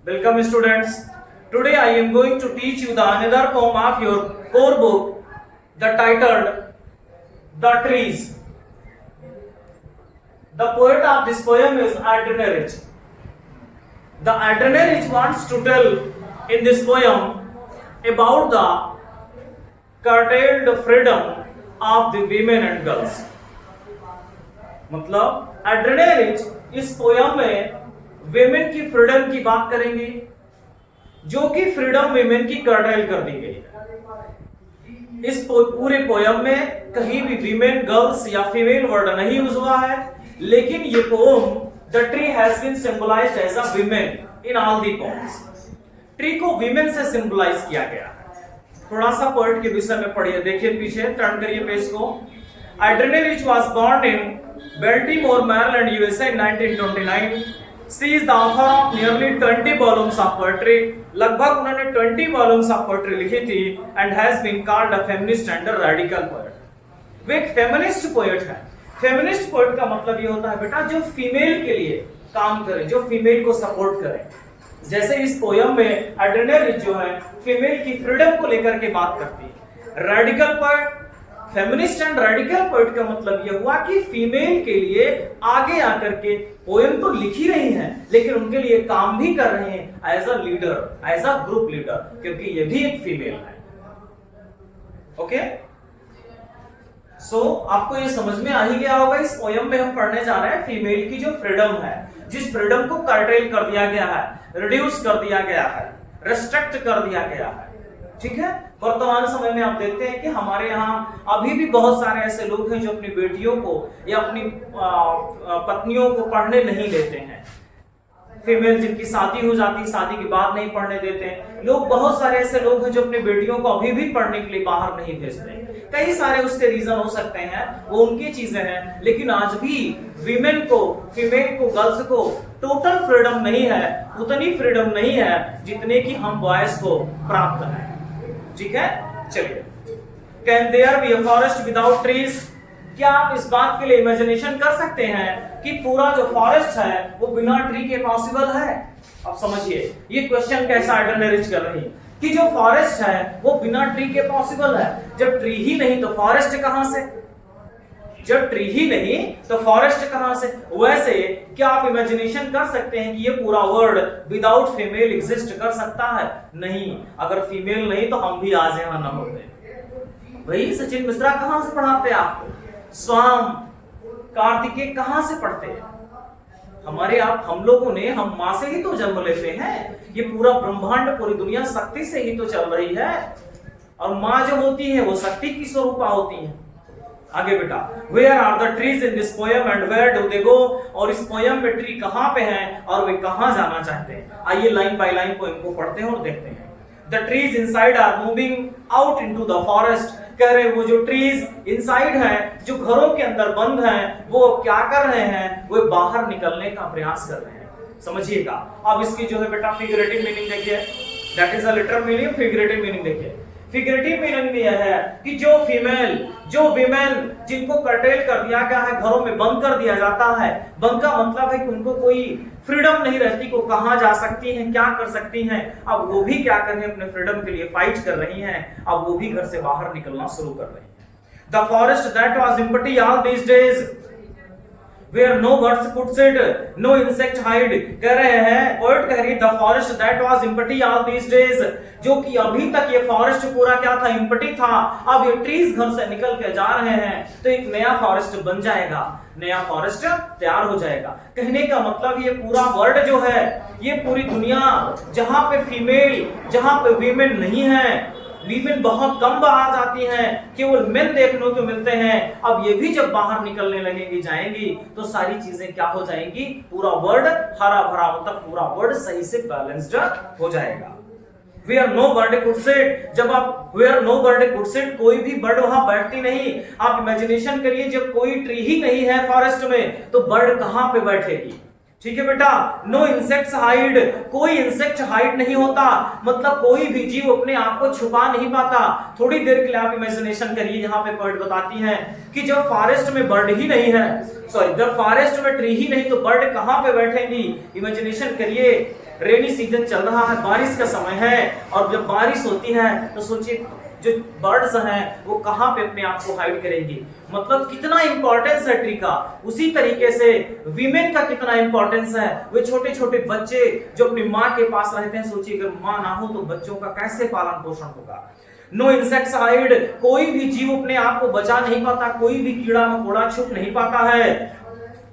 Welcome students. Today I am going to teach you the another poem of your core book, the titled The Trees. The poet of this poem is Adrenerich. The Adrenerich wants to tell in this poem about the curtailed freedom of the women and girls. मतलब एड्रेनरिच इस poem में women की freedom की बात करेंगे जो कि freedom women की कर्टेल कर दी गई है। इस पूरे पोयम में कहीं भी वीमेन गर्ल्स या फीमेल वर्ड नहीं यूज हुआ है, लेकिन ये poem the tree has been symbolised as a women in all the poems. Tree को वीमेन से सिंबलाइज किया गया है। थोड़ा सा पोएट के विषय में पढ़िए, देखिए पीछे टर्न करिए पेज को। Adrienne Rich was born in Baltimore, Maryland, USA in 1929. She is the author of nearly 20 volumes of poetry. लगभग उन्होंने 20 volumes of poetry लिखी थी and has been called a feminist and a radical poet. वो एक feminist poet है। feminist poet का मतलब ये होता है बेटा जो फीमेल के लिए काम करे, जो फीमेल को सपोर्ट करे। जैसे इस पोयम में एड्रेनरिच जो है फीमेल की फ्रीडम को लेकर के बात करती है। Radical poet, feminist and radical poet का मतलब यह हुआ कि फीमेल के लिए आगे आकर के पोएम तो लिख ही रही हैं, लेकिन उनके लिए काम भी कर रहे हैं as a leader, as a group leader, क्योंकि ये भी एक फीमेल है। ओके, सो आपको ये समझ में आ ही गया होगा। इस पोएम में हम पढ़ने जा रहे हैं फीमेल की जो फ्रीडम है, जिस फ्रीडम को कर्टेल कर दिया गया है, रिड्यूस कर दिया गया है, रेस्ट्रिक्ट कर दिया गया है। ठीक है, वर्तमान समय में आप देखते हैं कि हमारे यहाँ अभी भी बहुत सारे ऐसे लोग हैं जो अपनी बेटियों को या अपनी पत्नियों को पढ़ने नहीं देते हैं। फीमेल जिनकी शादी हो जाती है, शादी के बाद नहीं पढ़ने देते हैं लोग। बहुत सारे ऐसे लोग हैं जो अपनी बेटियों को अभी भी पढ़ने के लिए बाहर नहीं भेजते। कई सारे उसके रीजन हो सकते हैं, वो उनकी चीजें हैं, लेकिन आज भी वीमेन को, फीमेल को, गर्ल्स को टोटल फ्रीडम नहीं है, उतनी फ्रीडम नहीं है जितने की हम बॉयज को प्राप्त है। ठीक है, चलिए। Can there be a forest without trees? क्या आप इस बात के लिए इमेजिनेशन कर सकते हैं कि पूरा जो फॉरेस्ट है वो बिना ट्री के पॉसिबल है? अब समझिए ये क्वेश्चन कैसा एड्रेनरिच कर रही है कि जो फॉरेस्ट है वो बिना ट्री के पॉसिबल है। जब ट्री ही नहीं तो फॉरेस्ट कहां से? जब ट्री ही नहीं तो फॉरेस्ट कहां से? वैसे क्या आप इमेजिनेशन कर सकते हैं कि ये पूरा वर्ल्ड विदाउट फीमेल एग्जिस्ट कर सकता है? नहीं। अगर फीमेल नहीं तो हम भी आज यहां न होते। भाई सचिन मिश्रा कहां से पढ़ाते हैं आपको? स्वाम कार्तिकेय कहां से पढ़ते हैं? हमारे आप हम लोगों ने, हम मां से ही तो जन्म लेते हैं। ये पूरा ब्रह्मांड, पूरी दुनिया शक्ति से ही तो चल रही है, और मां जो होती है वो शक्ति की स्वरूपा होती है। आगे बेटा, where are the trees in this poem and where do they go? और इस पोएम में ट्री कहां पे हैं और वे कहां जाना चाहते हैं? आइए लाइन बाय लाइन पोएम को पढ़ते हैं और देखते हैं। The trees inside are moving out into the forest. कह रहे वो जो ट्रीज इनसाइड हैं, जो घरों के अंदर बंद हैं, वो क्या कर रहे हैं? वो बाहर निकलने का प्रयास कर रहे हैं। समझिएगा। अब इसकी जो है बेटा फिगरेटिव मीनिंग देखिए, that is a literal meaning. Figurative meaning देखिए। फिगरेटिव मीनिंग में यह है कि जो फीमेल, जो विमेन जिनको कर्टेल कर दिया गया है, घरों में बंद कर दिया जाता है, बंद का मतलब है कि उनको कोई फ्रीडम नहीं रहती, को कहां जा सकती हैं, क्या कर सकती हैं। अब वो भी क्या कर रही हैं? अपने फ्रीडम के लिए फाइट कर रही हैं। अब वो भी घर से बाहर निकलना शुरू कर रही हैं। The forest that was empty all these days where no birds could sit, no insect hide। कह रहे हैं, पोएट कह रही है, the forest that was empty all these days, जो कि अभी तक ये फॉरेस्ट पूरा क्या था? एम्प्टी था। अब ये ट्रीज घर से निकल के जा रहे हैं तो एक नया फॉरेस्ट बन जाएगा, नया फॉरेस्ट तैयार हो जाएगा। कहने का मतलब ये पूरा वर्ल्ड जो है, ये पूरी दुनिया जहां पे फीमेल, जहां पे वीमेन नहीं है, वीमेन बहुत कम बाहर जाती हैं, केवल मेन देखने को मिलते हैं। अब ये भी जब बाहर निकलने लगेंगी, जाएंगी, तो सारी चीजें क्या हो जाएंगी? पूरा वर्ल्ड हरा भरा, मतलब पूरा वर्ल्ड सही से बैलेंस्ड हो जाएगा। Where no bird could sit, जब आप where no bird could sit, कोई भी बर्ड वहां बैठती नहीं। आप इमेजिनेशन करिए, जब कोई ट्री ही नहीं है फॉरेस्ट में तो बर्ड कहां पे बैठेगी? ठीक है बेटा। नो इंसेक्ट्स हाइड, कोई इंसेक्ट हाइड नहीं होता, मतलब कोई भी जीव अपने आप को छुपा नहीं पाता। थोड़ी देर के लिए आप इमेजिनेशन करिए, यहाँ पे बर्ड बताती हैं कि जब फॉरेस्ट में बर्ड ही नहीं है, सॉरी जब फॉरेस्ट में ट्री ही नहीं तो बर्ड कहां पे बैठेंगी? इमेजिनेशन करिए रेनी सीजन चल रहा है, बारिश का समय है, और जब बारिश होती है तो सोचिए जो बर्ड्स हैं वो कहाँ पे अपने आप को हाइड करेंगी, मतलब कितना इंपॉर्टेंस है ट्री का। उसी तरीके से वीमेन का कितना इंपॉर्टेंस है। वे छोटे छोटे बच्चे जो अपनी माँ के पास रहते हैं, सोचिए अगर माँ ना हो तो बच्चों का कैसे पालन पोषण होगा। नो इंसेक्ट्स हाइड, कोई भी जीव अपने आप को बचा नहीं पाता, कोई भी कीड़ा मकोड़ा छुप नहीं पाता है।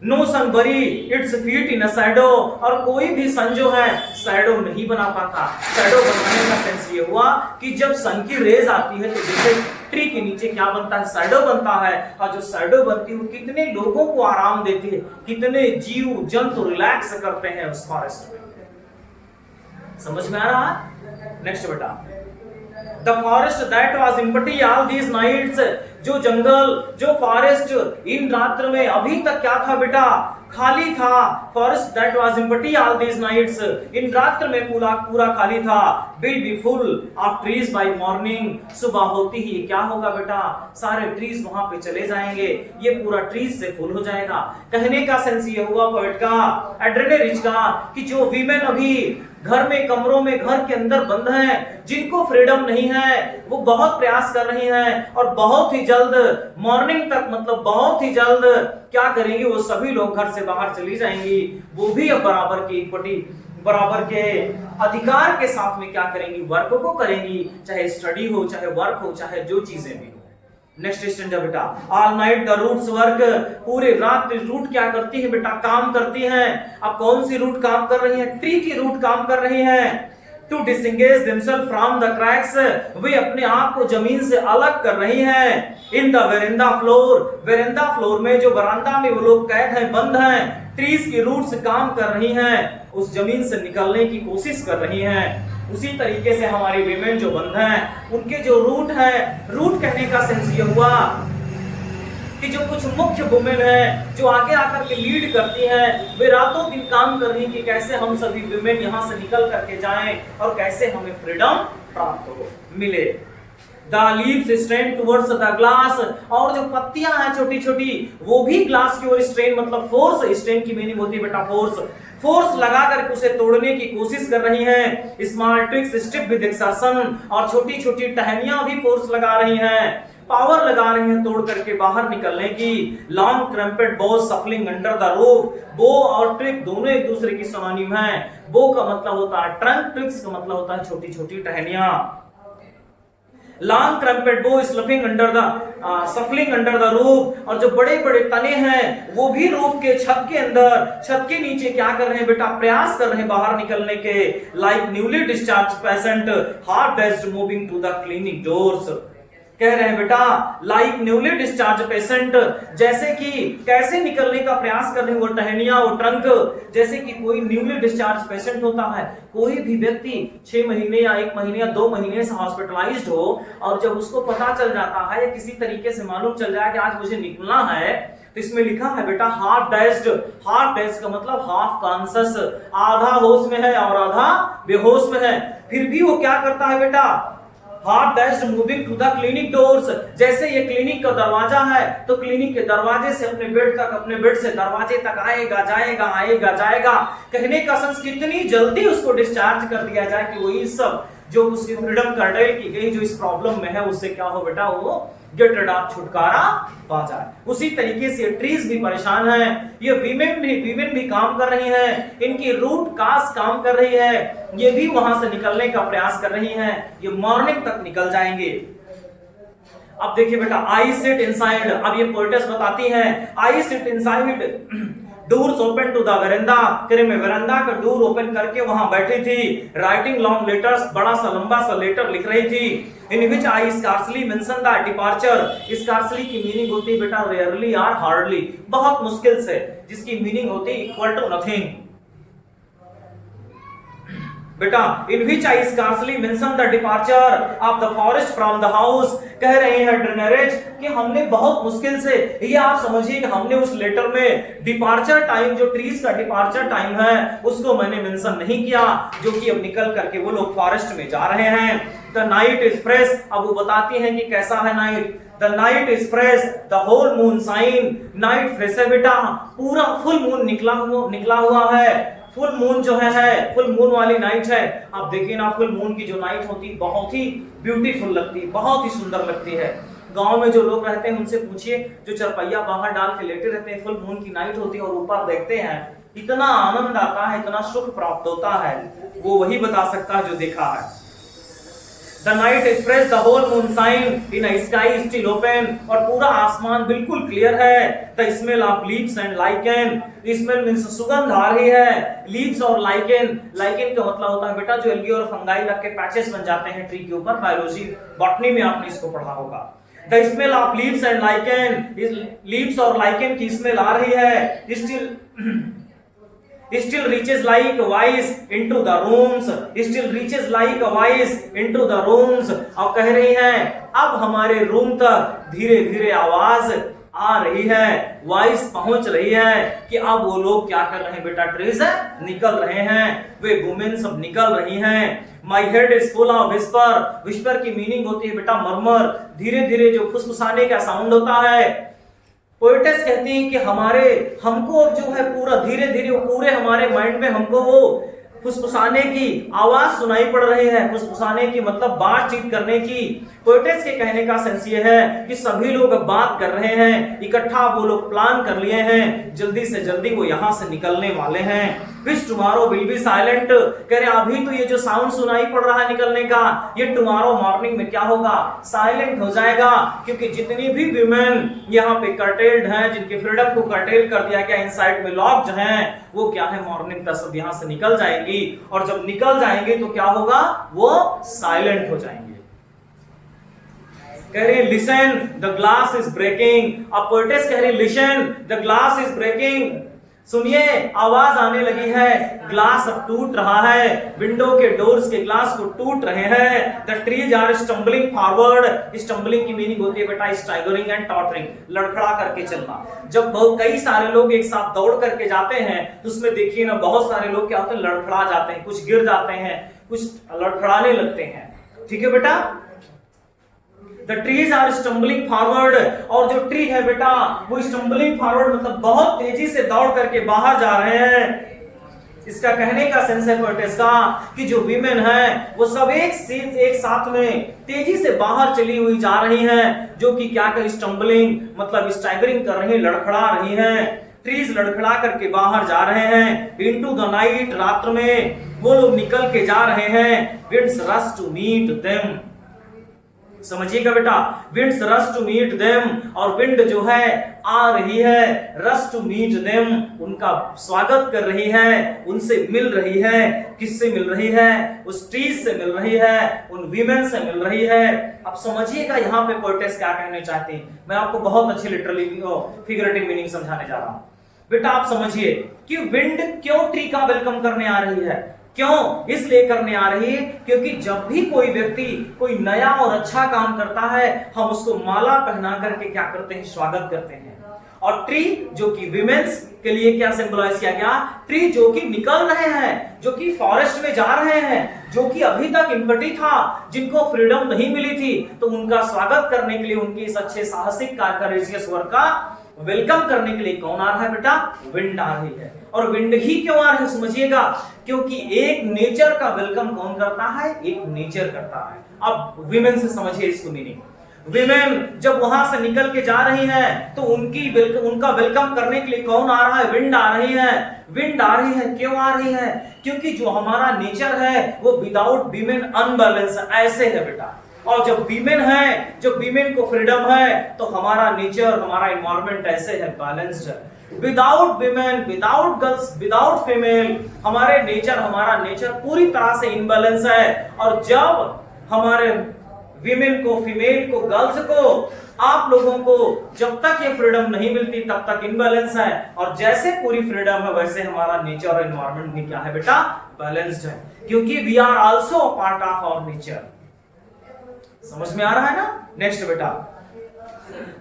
नो सन बरी its feet in a shadow, और कोई भी सन जो है शैडो नहीं बना पाता। शैडो बनाने का सेंस ये हुआ कि जब सन की रेज आती है तो जैसे ट्री के नीचे क्या बनता है, शैडो बनता है, और जो शैडो बनती है वो कितने लोगों को आराम देती है, कितने जीव जंतु रिलैक्स करते हैं उस फॉरेस्ट में। समझ में आ रहा है? नेक्स्ट बेटा, The forest that was empty all these nights, जो जंगल जो फॉरेस्ट इन रात्र में अभी तक क्या था बेटा, खाली था। Forest that was empty all these nights, इन रात्र में पूरा पूरा खाली था। Will be full of trees by morning, सुबह होती ही क्या होगा बेटा, सारे ट्रीज वहां पे चले जाएंगे, ये पूरा ट्रीज से फुल हो जाएगा। कहने का सेंस ये हुआ पोएट का, एड्रेने रिच का, कि जो वीमेन अभी घर में कमरों में घर के अंदर बंद हैं, जिनको फ्रीडम नहीं है, वो बहुत प्रयास कर रही हैं, और बहुत ही जल्द मॉर्निंग तक, मतलब बहुत ही जल्द क्या करेंगी, वो सभी लोग घर से बाहर चली जाएंगी। वो भी अब बराबर की इक्विटी, बराबर के अधिकार के साथ में क्या करेंगी, वर्क को करेंगी, चाहे स्टडी हो, चाहे वर्क हो, चाहे जो चीजें भी हो। नेक्स्ट स्टैंडा बेटा, all night the roots work, पूरे रात रूट क्या करती है बेटा, काम करती हैं। अब कौन सी रूट काम कर रही है, ट्री की रूट काम कर रही हैं। To disengage themselves from the cracks, वे अपने आप को जमीन से अलग कर रही हैं। In the veranda floor, veranda floor में जो बरामदा में वो लोग कैद हैं, बंद हैं। ट्रीज की रूट्स काम कर रही हैं, उस जमीन से निकलने की कोशिश कर रही हैं। उसी तरीके से हमारी वीमेन जो बंद हैं, उनके जो रूट है, रूट कहने का सेंस ये हुआ कि जो कुछ मुख्य वुमेन है जो आगे आकर के लीड करती हैं, वे रातों दिन काम कर रही कि कैसे हम सभी वुमेन यहाँ से निकल करके जाएं और कैसे हमें फ्रीडम प्राप्त हो मिले। The leaves strain towards the glass, और जो पत्तियां हैं छोटी छोटी वो भी ग्लास की ओर स्ट्रेन, मतलब फोर्स, स्ट्रेन की मीनिंग होती है बेटा फोर्स, फोर्स लगा करके उसे तोड़ने की कोशिश कर रही हैं। स्मॉल ट्विग्स स्टिप विद एक्सर्शन, और छोटी छोटी टहनियां भी फोर्स लगा रही हैं, पावर लगा रही हैं तोड़ करके बाहर निकलने की। लॉन्ग ट्रम्पेट बो सफलिंग अंडर द रूफ, बो और ट्रिक दोनों एक दूसरे की सिनोनिम हैं। बो का मतलब होता है ट्रंक, ट्रिक्स का मतलब होता है छोटी छोटी टहनियां। लॉन्ग ट्रम्पेट बो sloughing under the सफलिंग under the roof, और जो बड़े बड़े तने हैं वो भी रूफ के छत के अंदर, छत के नीचे क्या कर रहे हैं बेटा, प्रयास कर रहे हैं बाहर निकलने के। Like newly discharge patient hard dazed moving to the clinic doors, कह रहे हैं बेटा लाइक न्यूली डिस्चार्ज पेशेंट, जैसे कि कैसे निकलने का प्रयास कर रहे हैं वो टहनियां, वो ट्रंक, जैसे कि कोई न्यूली डिस्चार्ज पेशेंट होता है। कोई भी व्यक्ति 6 महीने या 1 महीने या 2 महीने से हॉस्पिटलाइज्ड हो, और जब उसको पता चल जाता है या किसी तरीके से मालूम चल जाए कि आज मुझे निकलना है, तो इसमें लिखा है बेटा हाफ डेस्ड। हाफ डेस्ड का मतलब हाफ कॉन्शियस, आधा होश में है और आधा बेहोश में है, फिर भी वो क्या करता है बेटा, हार्ड dazed moving to the clinic doors, जैसे ये क्लिनिक का दरवाजा है तो क्लिनिक के दरवाजे से अपने बेड तक, अपने बेड से दरवाजे तक आएगा जाएगा आएगा जाएगा। कहने का सेंस कितनी जल्दी उसको डिस्चार्ज कर दिया जाए कि वो इस सब जो उसकी फ्रीडम कर्टेल की गई, जो इस प्रॉब्लम में है उससे क्या हो बेटा, वो गेट रिड ऑफ, छुटकारा पा जाए। उसी तरीके से ट्रीज भी परेशान हैं, ये वीमेन भी काम कर रही हैं, इनकी रूट कास्ट काम कर रही है, ये भी वहां से निकलने का प्रयास कर रही हैं, ये मॉर्निंग तक निकल जाएंगे। अब देखिए बेटा, आई सिट इनसाइड, अब ये पोएटेस बताती हैं, I sit inside doors open to the veranda, तेरे में वेरेंडा का डोर ओपन करके वहां बैठी थी, राइटिंग लॉन्ग लेटर्स, बड़ा सा लंबा सा लेटर लिख रही थी। In which I scarcely mention the departure, scarcely की मीनिंग होती है बेटा रेयरली और हार्डली, बहुत मुश्किल से, जिसकी मीनिंग होती है इक्वल टू नथिंग। बेटा in which I scarcely mention the departure of the forest from the house, कह रहे हैं ड्रेनरेज कि हमने बहुत मुश्किल से, ये आप समझिए कि हमने उस लेटर में डिपार्चर टाइम, जो ट्रीज का डिपार्चर टाइम है उसको मैंने मेंशन नहीं किया, जो कि अब निकल करके वो लोग फॉरेस्ट में जा रहे हैं। द नाइट इज फ्रेश, अब वो बताती हैं कि कैसा है night. The night is fresh, the whole moon shine, night fresh है बेटा, पूरा फुल मून निकला हुआ है, फुल मून जो है फुल मून वाली नाइट है, आप देखिए ना फुल मून की जो नाइट होती बहुत ही ब्यूटीफुल लगती, बहुत ही सुंदर लगती है। गांव में जो लोग रहते हैं उनसे पूछिए, जो चरपैया बाहर डाल के लेटे रहते हैं, फुल मून की नाइट होती है और ऊपर देखते हैं, इतना आनंद आता है, इतना सुख प्राप्त होता है, वो वही बता सकता है जो देखा है। The night is fresh, the whole moon shine in a sky still open, और पूरा आसमान बिल्कुल क्लियर है। The smell of leaves and lichen, smell means सुगंध आ रही है, leaves और lichen, lichen का मतलब होता है बेटा जो एल्गी और फंगाई लग के पैचेस बन जाते हैं ट्री के ऊपर, बायोलॉजी बॉटनी में आपने इसको पढ़ा होगा। The smell of leaves and lichen, leaves और lichen की स्मेल आ रही है, still reaches like a voice into the rooms, still reaches like a voice into the rooms, और कह रही हैं अब हमारे रूम तक धीरे धीरे आवाज आ रही है, वॉइस पहुंच रही है कि अब वो लोग क्या कर रहे हैं बेटा, ट्रीज निकल रहे हैं, वे वुमेन सब निकल रही हैं। My head is full of whisper, whisper की मीनिंग होती है बेटा मरमर, धीरे धीरे जो फुसफुसाने का साउंड होता है। पोएटेस कहती हैं कि हमको जो है पूरा धीरे धीरे पूरे हमारे माइंड में हमको वो फुसफुसाने की आवाज सुनाई पड़ रही है। फुसफुसाने की मतलब बातचीत करने की। पोएटेस के कहने का सेंस ये है कि सभी लोग अब बात कर रहे हैं, इकट्ठा वो लोग प्लान कर लिए हैं, जल्दी से जल्दी वो यहाँ से निकलने वाले हैं। Which tomorrow will be silent, कह रहे अभी तो ये जो साउंड सुनाई पड़ रहा है निकलने का, ये टुमारो मॉर्निंग में क्या होगा, साइलेंट हो जाएगा, क्योंकि जितनी भी विमेन यहाँ पे कर्टेल्ड हैं, जिनके फ्रीडम को कर्टेल कर दिया गया, इनसाइड में लॉक्ड हैं, वो क्या है मॉर्निंग तक सब यहाँ से निकल जाएंगी, और जब निकल जाएंगे तो क्या होगा, वो साइलेंट हो जाएंगे। कह रही listen the glass is breaking, अब पोएटेस कह रही listen the glass is breaking, सुनिए आवाज आने लगी है, ग्लास अब टूट रहा है, विंडो के डोर्स के ग्लास को टूट रहे हैं। The trees are stumbling forward, stumbling की मीनिंग होती है बेटा स्टैगरिंग एंड टॉटरिंग, लड़खड़ा करके चलना। जब कई सारे लोग एक साथ दौड़ करके जाते हैं तो उसमें देखिए ना बहुत सारे लोग क्या होते हैं, लड़खड़ा जाते हैं, कुछ गिर जाते हैं, कुछ लड़खड़ाने लगते हैं, ठीक है बेटा। The trees are stumbling forward, और जो ट्री है बेटा वो स्टम्बलिंग फॉरवर्ड मतलब बहुत तेजी से दौड़ करके बाहर जा रहे हैं। इसका कहने का सेंस है पोएटेस का कि जो वीमेन है वो सब एक साथ में तेजी से बाहर चली हुई जा रही हैं, जो कि क्या कर स्टम्बलिंग मतलब स्टैगरिंग कर रही, लड़खड़ा रही हैं। ट्रीज लड़खड़ा करके बाहर जा रहे हैं, इनटू द नाइट, रात्र में वो लोग निकल के जा रहे हैं। Winds rush to meet them, समझिएगा बेटा, winds rush to meet them, और विंड जो है आ रही है, रश टू मीट देम उनका स्वागत कर रही है, उनसे मिल रही है। किससे मिल रही है, उस ट्रीज से मिल रही है, उन वीमेन से मिल रही है। अब समझिएगा यहाँ पे पोएटेस क्या कहने चाहते हैं, मैं आपको बहुत अच्छी लिटरली फिगरेटिव मीनिंग समझाने जा रहा हूं। बेटा आप समझिए कि विंड क्यों ट्री का वेलकम करने आ रही है, क्यों इसलिए करने आ रही है क्योंकि जब भी कोई व्यक्ति कोई नया और अच्छा काम करता है हम उसको माला पहना करके क्या करते हैं, स्वागत करते हैं। और ट्री जो कि विमेन्स के लिए क्या सिंबलाइज किया गया, ट्री जो कि निकल रहे हैं, जो कि फॉरेस्ट में जा रहे हैं, जो कि अभी तक इनकटी था, जिनको फ्रीडम नहीं मिली थी, तो उनका स्वागत करने के लिए, उनकी इस अच्छे साहसिक करेजियस वर्क का वेलकम करने के लिए कौन आ रहा है बेटा, विंड आ रही है। और विंड ही क्यों आ रही है समझिएगा, क्योंकि एक नेचर का वेलकम कौन करता है, एक नेचर करता है। अब विमेन से समझिए इसको मीनिंग। विमेन जब वहां से निकल के जा रही हैं तो उनका वेलकम करने के लिए कौन आ रहा है, विंड आ रही है। विंड आ रही है, क्यों आ रही है, क्योंकि जो हमारा नेचर है वो विदाउट विमेन अनबैलेंस ऐसे है बेटा। और जब वीमेन है, जब वीमेन को फ्रीडम है तो हमारा नेचर, हमारा एनवायरनमेंट ऐसे है, बैलेंस्ड है। Without women, without girls, without female हमारे नेचर, हमारा नेचर पूरी तरह से इनबैलेंस है। और जब हमारे विमेन को, फीमेल को, गर्ल्स को, आप लोगों को जब तक ये फ्रीडम नहीं मिलती तब तक इनबैलेंस है। और जैसे पूरी फ्रीडम है वैसे हमारा नेचर और एनवायरनमेंट भी क्या है बेटा, बैलेंस्ड है, क्योंकि we are also a part of our nature. समझ में आ रहा है ना। नेक्स्ट बेटा,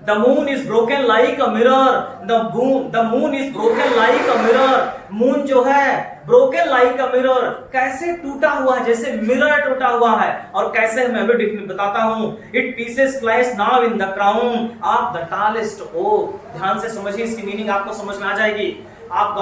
the moon is broken like a mirror, the moon is broken like a mirror, moon जो है ब्रोकन लाइक अ मिरर, कैसे टूटा हुआ है, जैसे मिरर टूटा हुआ है। और कैसे मैं भी बताता हूं, it pieces flies now in the crown of the tallest oak. ध्यान से समझिए, इसकी मीनिंग आपको समझ में आ जाएगी। आप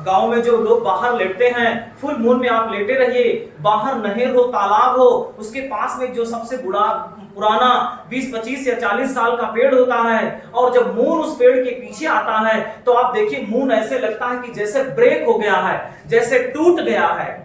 गांव में जो लोग बाहर लेटते हैं, फुल मून में आप लेटे रहिए, बाहर नहर हो, तालाब हो, उसके पास में जो सबसे पुराना 20-25 या 40 साल का पेड़ होता है, और जब मून उस पेड़ के पीछे आता है तो आप देखिए मून ऐसे लगता है कि जैसे ब्रेक हो गया है, जैसे टूट गया है,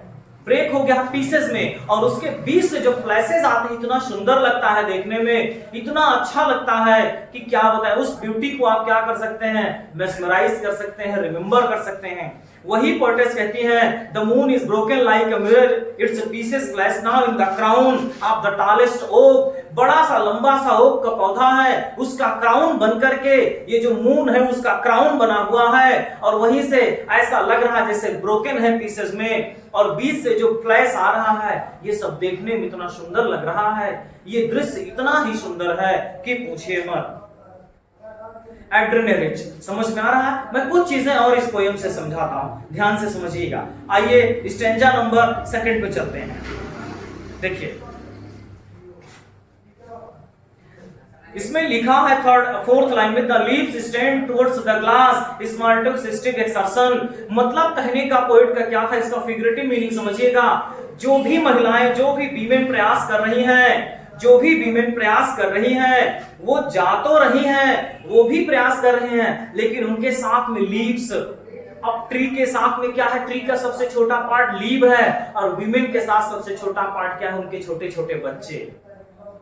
ब्रेक हो गया पीसेस में, और उसके बीच से जो फ्लैशेस आते हैं इतना सुंदर लगता है देखने में, इतना अच्छा लगता है कि क्या बताएं। उस ब्यूटी को आप क्या कर सकते हैं, मेस्मराइज कर सकते हैं, रिमेंबर कर सकते हैं। वही पोएटेस कहती हैं, the moon is broken like a mirror, its pieces flash now in the crown of the tallest oak. बड़ा सा लंबा सा ओक का पौधा है, उसका क्राउन बनकर के ये जो मून है उसका क्राउन बना हुआ है, और वहीं से ऐसा लग रहा है जैसे ब्रोकन है पीसेस में, और बीच से जो फ्लैश आ रहा है, ये सब देखने में इतना सुंदर लग रहा है, ये दृश्य इतना ही सुंदर है कि पूछिए मत। एड्रेनरिच समझ में आ रहा है? मैं कुछ चीजें और इस पोयम से समझाता हूं, ध्यान से समझिएगा। आइए स्टैंजा नंबर 2 पे चलते हैं। देखिए इसमें लिखा है 4th लाइन में, the leaves stand towards the glass small टू सिस्टिक एक्सर्शन। मतलब कहने का पोएट का क्या था, इसका फिगरेटिव मीनिंग समझिएगा। जो भी महिलाएं, जो भी वीमेन प्रयास कर रही हैं, जो भी वीमेन प्रयास कर रही हैं, वो जा तो रही हैं, वो भी प्रयास कर रहे हैं, लेकिन उनके साथ में लीव्स, अब ट्री के साथ में क्या है, ट्री का सबसे छोटा पार्ट लीव है, और वीमेन के साथ सबसे छोटा पार्ट क्या है, उनके छोटे छोटे बच्चे।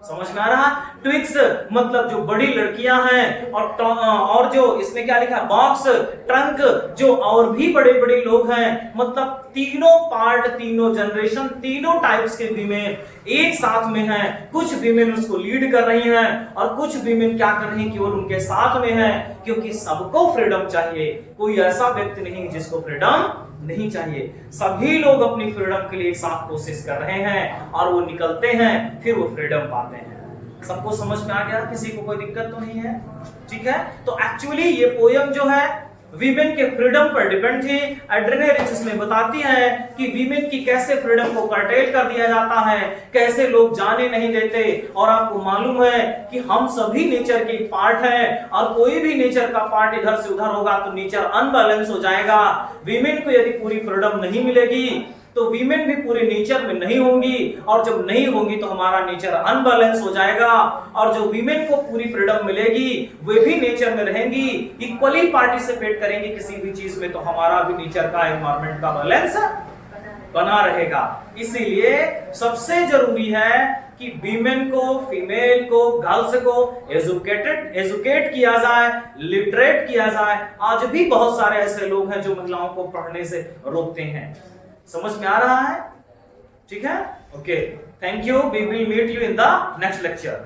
समझ में आ रहा? ट्विक्स मतलब जो बड़ी लड़कियां हैं, और जो इसमें क्या लिखा है, बॉक्स, ट्रंक, जो और भी बड़े बड़े लोग हैं, मतलब तीनों पार्ट, तीनों जनरेशन, तीनों टाइप्स के वीमेन एक साथ में हैं। कुछ वीमेन उसको लीड कर रही हैं, और कुछ वीमेन क्या कर रही हैं, केवल उनके साथ में हैं, क्योंकि सबको फ्रीडम चाहिए। कोई ऐसा व्यक्ति नहीं जिसको फ्रीडम नहीं चाहिए। सभी लोग अपनी फ्रीडम के लिए एक साथ कोशिश कर रहे हैं, और वो निकलते हैं, फिर वो फ्रीडम पाते हैं। सबको समझ में आ गया? किसी को कोई दिक्कत तो नहीं है? ठीक है। तो एक्चुअली ये पोयम जो है वीमेन के फ्रीडम पर डिपेंड थी। एड्रेनरिच इसमें बताती है कि वीमेन की कैसे फ्रीडम को कर्टेल कर दिया जाता है, कैसे लोग जाने नहीं देते। और आपको मालूम है कि हम सभी नेचर के पार्ट हैं, और कोई भी नेचर का पार्ट इधर से उधर होगा तो नेचर अनबैलेंस हो जाएगा। वीमेन को यदि पूरी फ्रीडम नहीं मिलेगी तो वीमेन भी पूरे नेचर में नहीं होंगी, और जब नहीं होंगी तो हमारा नेचर अनबैलेंस हो जाएगा। और जो वीमेन को पूरी फ्रीडम मिलेगी वे भी नेचर में रहेंगी, इक्वली पार्टिसिपेट करेंगी किसी भी चीज में, तो हमारा भी नेचर का, एनवायरमेंट का बैलेंस बना रहेगा। इसीलिए सबसे जरूरी है कि वीमेन को, फीमेल को, गर्ल्स को एजुकेट किया जाए, लिटरेट किया जाए। आज भी बहुत सारे ऐसे लोग हैं जो महिलाओं को पढ़ने से रोकते हैं। समझ में आ रहा है? ठीक है, okay, thank you. We will meet you in the next lecture.